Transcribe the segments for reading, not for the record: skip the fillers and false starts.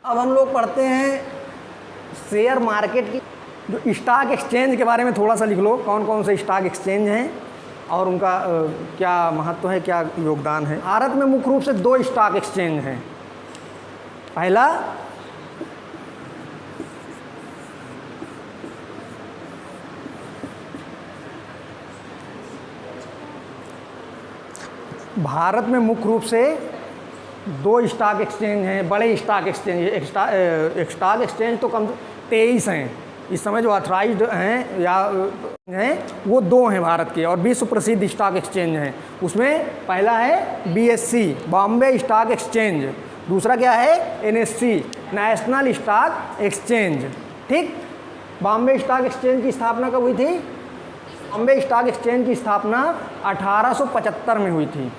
अब हम लोग पढ़ते हैं शेयर मार्केट की, जो स्टॉक एक्सचेंज के बारे में थोड़ा सा लिख लो। कौन कौन से स्टॉक एक्सचेंज हैं और उनका क्या महत्व है, क्या योगदान है। भारत में मुख्य रूप से 2 स्टॉक एक्सचेंज हैं। पहला भारत में मुख्य रूप से 2 स्टॉक एक्सचेंज हैं, बड़े स्टॉक एक्सचेंज। एक स्टॉक एक्सचेंज तो कम 23 हैं इस समय जो ऑथराइज्ड हैं या हैं, वो 2 हैं भारत के, और विश्व प्रसिद्ध स्टॉक एक्सचेंज हैं। उसमें पहला है BSE बॉम्बे स्टॉक एक्सचेंज, दूसरा क्या है NSE नेशनल स्टॉक एक्सचेंज। ठीक, बॉम्बे स्टॉक एक्सचेंज की स्थापना कब हुई थी? बॉम्बे स्टॉक एक्सचेंज की स्थापना 1875 में हुई थी।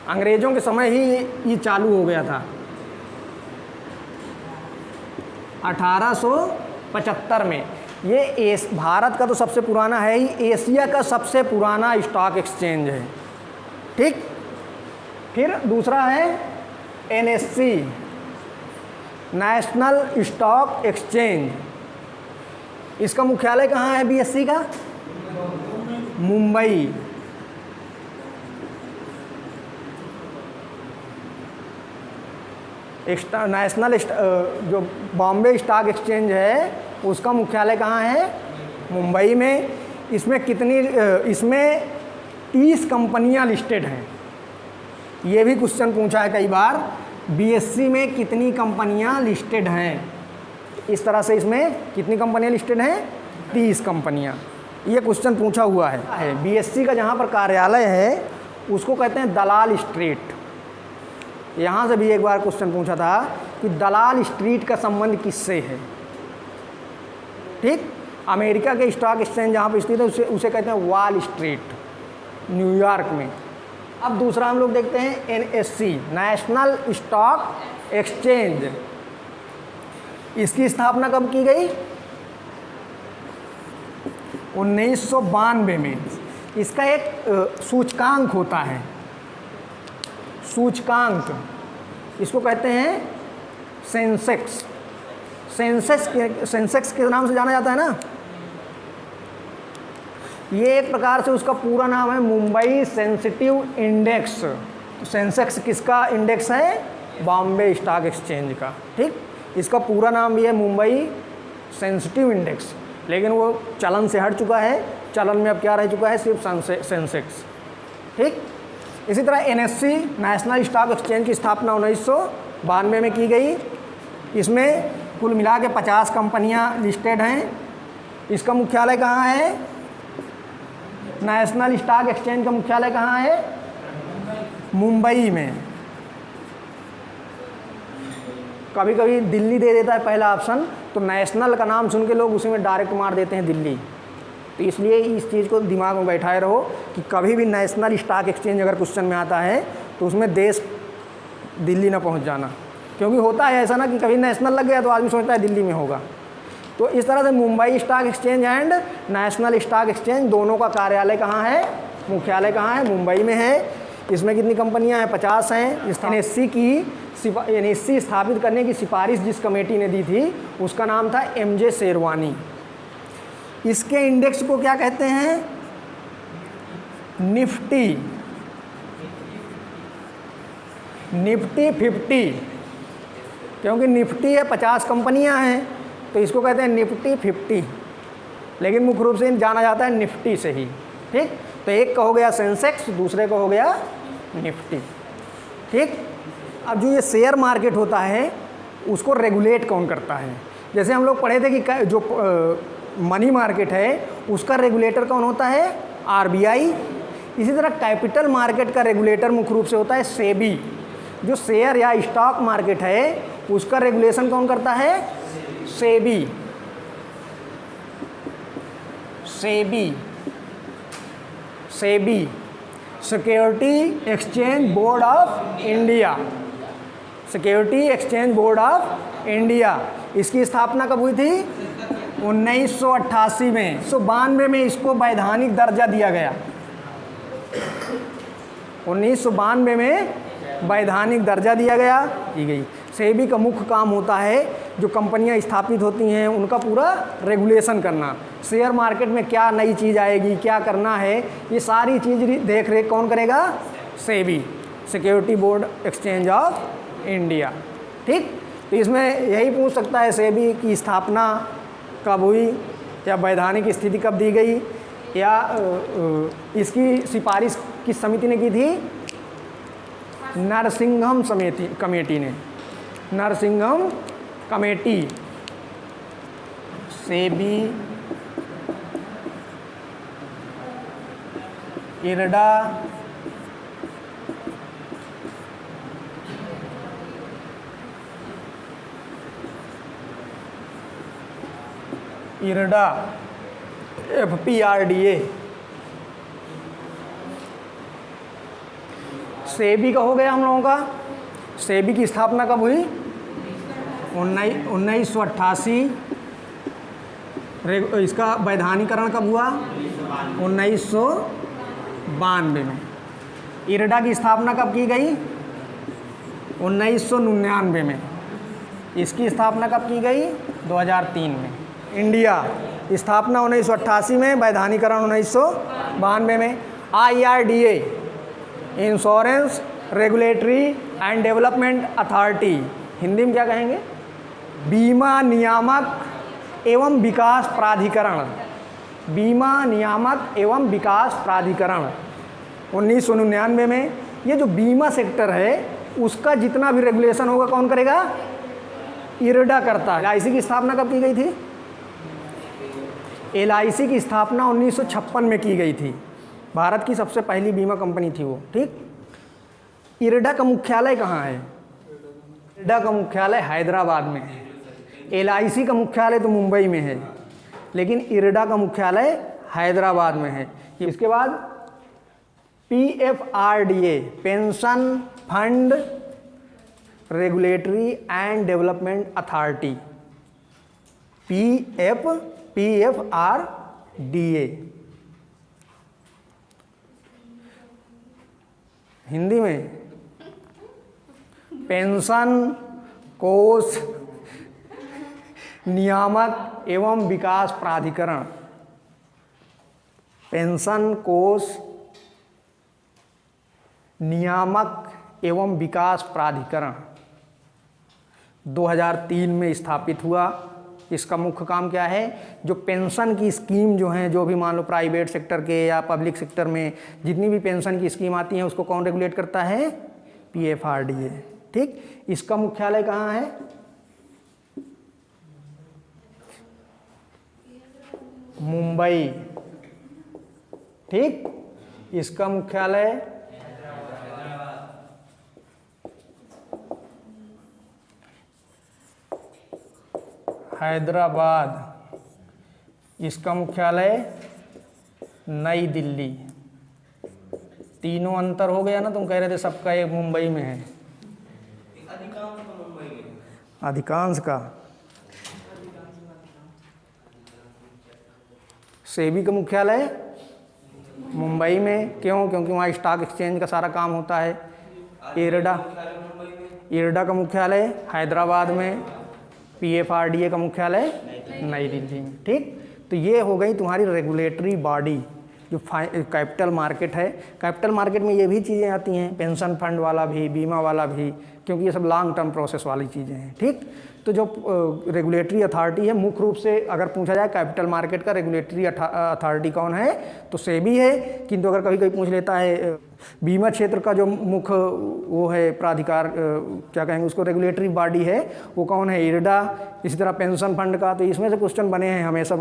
अंग्रेज़ों के समय ही ये चालू हो गया था, 1875 में। ये भारत का तो सबसे पुराना है ही, एशिया का सबसे पुराना स्टॉक एक्सचेंज है। ठीक, फिर दूसरा है NSE नेशनल स्टॉक एक्सचेंज। इसका मुख्यालय कहाँ है BSE का? मुंबई। नेशनल जो बॉम्बे स्टॉक एक्सचेंज है उसका मुख्यालय कहाँ है? मुंबई में। इसमें 30 कंपनियां लिस्टेड हैं। ये भी क्वेश्चन पूछा है कई बार, BSE में कितनी कंपनियां लिस्टेड हैं। इस तरह से इसमें कितनी कंपनियां लिस्टेड हैं? 30 कंपनियां। ये क्वेश्चन पूछा हुआ है। BSE का जहाँ पर कार्यालय है उसको कहते हैं दलाल स्ट्रीट। यहाँ से भी एक बार क्वेश्चन पूछा था कि दलाल स्ट्रीट का संबंध किससे है। ठीक, अमेरिका के स्टॉक एक्सचेंज जहाँ पर स्थित है उसे कहते हैं वॉल स्ट्रीट, न्यूयॉर्क में। अब दूसरा हम लोग देखते हैं NSE नेशनल स्टॉक एक्सचेंज। इसकी स्थापना कब की गई? 1992 में। इसका एक सूचकांक होता है, सूचकांक, इसको कहते हैं सेंसेक्स। सेंसेक्स के नाम से जाना जाता है ना। ये एक प्रकार से उसका पूरा नाम है मुंबई सेंसिटिव इंडेक्स। सेंसेक्स किसका इंडेक्स है? बॉम्बे स्टॉक एक्सचेंज का। ठीक, इसका पूरा नाम भी है मुंबई सेंसिटिव इंडेक्स, लेकिन वो चलन से हट चुका है। चलन में अब क्या रह चुका है? सिर्फ सेंसेक्स। ठीक, इसी तरह NSE नेशनल स्टॉक एक्सचेंज की स्थापना 1992 में की गई। इसमें कुल मिला के 50 कंपनियां लिस्टेड हैं। इसका मुख्यालय कहाँ है? नेशनल स्टॉक एक्सचेंज का मुख्यालय कहाँ है? मुंबई में। कभी कभी दिल्ली दे देता है पहला ऑप्शन, तो नेशनल का नाम सुन के लोग उसी में डायरेक्ट मार देते हैं दिल्ली। तो इसलिए इस चीज़ को दिमाग में बैठाए रहो कि कभी भी नेशनल स्टॉक एक्सचेंज अगर क्वेश्चन में आता है तो उसमें देश दिल्ली ना पहुंच जाना, क्योंकि होता है ऐसा ना कि कभी नेशनल लग गया तो आदमी सोचता है दिल्ली में होगा। तो इस तरह से Mumbai stock exchange and national stock exchange दोनों का कार्यालय कहाँ है? मुख्यालय कहाँ है? मुंबई में है। इसमें कितनी कंपनियां हैं? 50 हैं। NSE स्थापित करने की सिफारिश जिस कमेटी ने दी थी उसका नाम था MJ शेरवानी। इसके इंडेक्स को क्या कहते हैं? निफ्टी 50, क्योंकि निफ्टी है 50 कंपनियां हैं तो इसको कहते हैं निफ्टी 50, लेकिन मुख्य रूप से जाना जाता है निफ्टी से ही। ठीक, तो एक का हो गया सेंसेक्स, दूसरे का हो गया निफ्टी। ठीक, अब जो ये शेयर मार्केट होता है उसको रेगुलेट कौन करता है? जैसे हम लोग पढ़े थे कि जो मनी मार्केट है उसका रेगुलेटर कौन होता है? RBI। इसी तरह कैपिटल मार्केट का रेगुलेटर मुख्य रूप से होता है SEBI। जो शेयर या स्टॉक मार्केट है उसका रेगुलेशन कौन करता है? SEBI। Security exchange board of India. Security exchange board of India. इसकी स्थापना कब हुई थी? 1988 में। 1992 में इसको वैधानिक दर्जा दिया गया। 1992 में वैधानिक दर्जा दिया गया की गई। सेबी का मुख्य काम होता है जो कंपनियां स्थापित होती हैं उनका पूरा रेगुलेशन करना, शेयर मार्केट में क्या नई चीज़ आएगी, क्या करना है, ये सारी चीज़ देख रेख कौन करेगा? SEBI, security board exchange of India. ठीक, तो इसमें यही पूछ सकता है सेबी की स्थापना कब हुई, या वैधानिक स्थिति कब दी गई, या इसकी सिफारिश किस समिति ने की थी? नरसिंघम कमेटी ने, Narasimham committee. SEBI, IRDA, FPRDA। SEBI का हो गया हम लोगों का। सेबी की स्थापना कब हुई? 1988। इसका वैधानिकरण कब हुआ? 1992 में। इरडा की स्थापना कब की गई? 1999 में। इसकी स्थापना कब की गई? 2003 में। इंडिया, स्थापना 1988 में, वैधानिकरण 1992 में। IRDA, insurance regulatory and development authority, Hindi में क्या कहेंगे? बीमा नियामक एवं विकास प्राधिकरण। बीमा नियामक एवं विकास प्राधिकरण 1999 में। ये जो बीमा सेक्टर है उसका जितना भी रेगुलेशन होगा कौन करेगा? इरडा करता है। LIC की स्थापना कब की गई थी? LIC की स्थापना 1956 में की गई थी। भारत की सबसे पहली बीमा कंपनी थी वो। ठीक, इरडा का मुख्यालय कहाँ है? इरडा का मुख्यालय हैदराबाद में है। LIC का मुख्यालय तो मुंबई में है, लेकिन इरडा का मुख्यालय हैदराबाद में है। इसके बाद PFRDA, pension fund regulatory and development authority. PFRDA, Hindi में पेंशन कोष नियामक एवं विकास प्राधिकरण। पेंशन कोष नियामक एवं विकास प्राधिकरण 2003 में स्थापित हुआ। इसका मुख्य काम क्या है? जो पेंशन की स्कीम जो हैं, जो भी मान लो प्राइवेट सेक्टर के या पब्लिक सेक्टर में जितनी भी पेंशन की स्कीम आती हैं उसको कौन रेगुलेट करता है? PFRDA। ठीक, इसका मुख्यालय कहाँ है? मुंबई। ठीक, इसका मुख्यालय हैदराबाद। इसका मुख्यालय नई दिल्ली। तीनों अंतर हो गया ना, तुम कह रहे थे सबका एक मुंबई में है। अधिकांश का। सेबी का मुख्यालय मुंबई में। क्यों? क्योंकि वहाँ स्टॉक एक्सचेंज का सारा काम होता है। इरडा का मुख्यालय हैदराबाद में। PFRDA का मुख्यालय नई दिल्ली में। ठीक, तो ये हो गई तुम्हारी रेगुलेटरी बॉडी जो कैपिटल मार्केट है। कैपिटल मार्केट में ये भी चीज़ें आती हैं, पेंशन फंड वाला भी, बीमा वाला भी, क्योंकि ये सब लॉन्ग टर्म प्रोसेस वाली चीज़ें हैं। ठीक, तो जो रेगुलेटरी अथॉरिटी है, मुख्य रूप से अगर पूछा जाए कैपिटल मार्केट का रेगुलेटरी अथॉरिटी कौन है, तो सेबी है। किंतु अगर कभी कोई पूछ लेता है बीमा क्षेत्र का जो मुख्य वो है प्राधिकार, क्या कहेंगे उसको, रेगुलेटरी बॉडी है, वो कौन है? इरडा। इसी तरह पेंशन फंड का, तो इसमें से क्वेश्चन बने हैं हमेशा।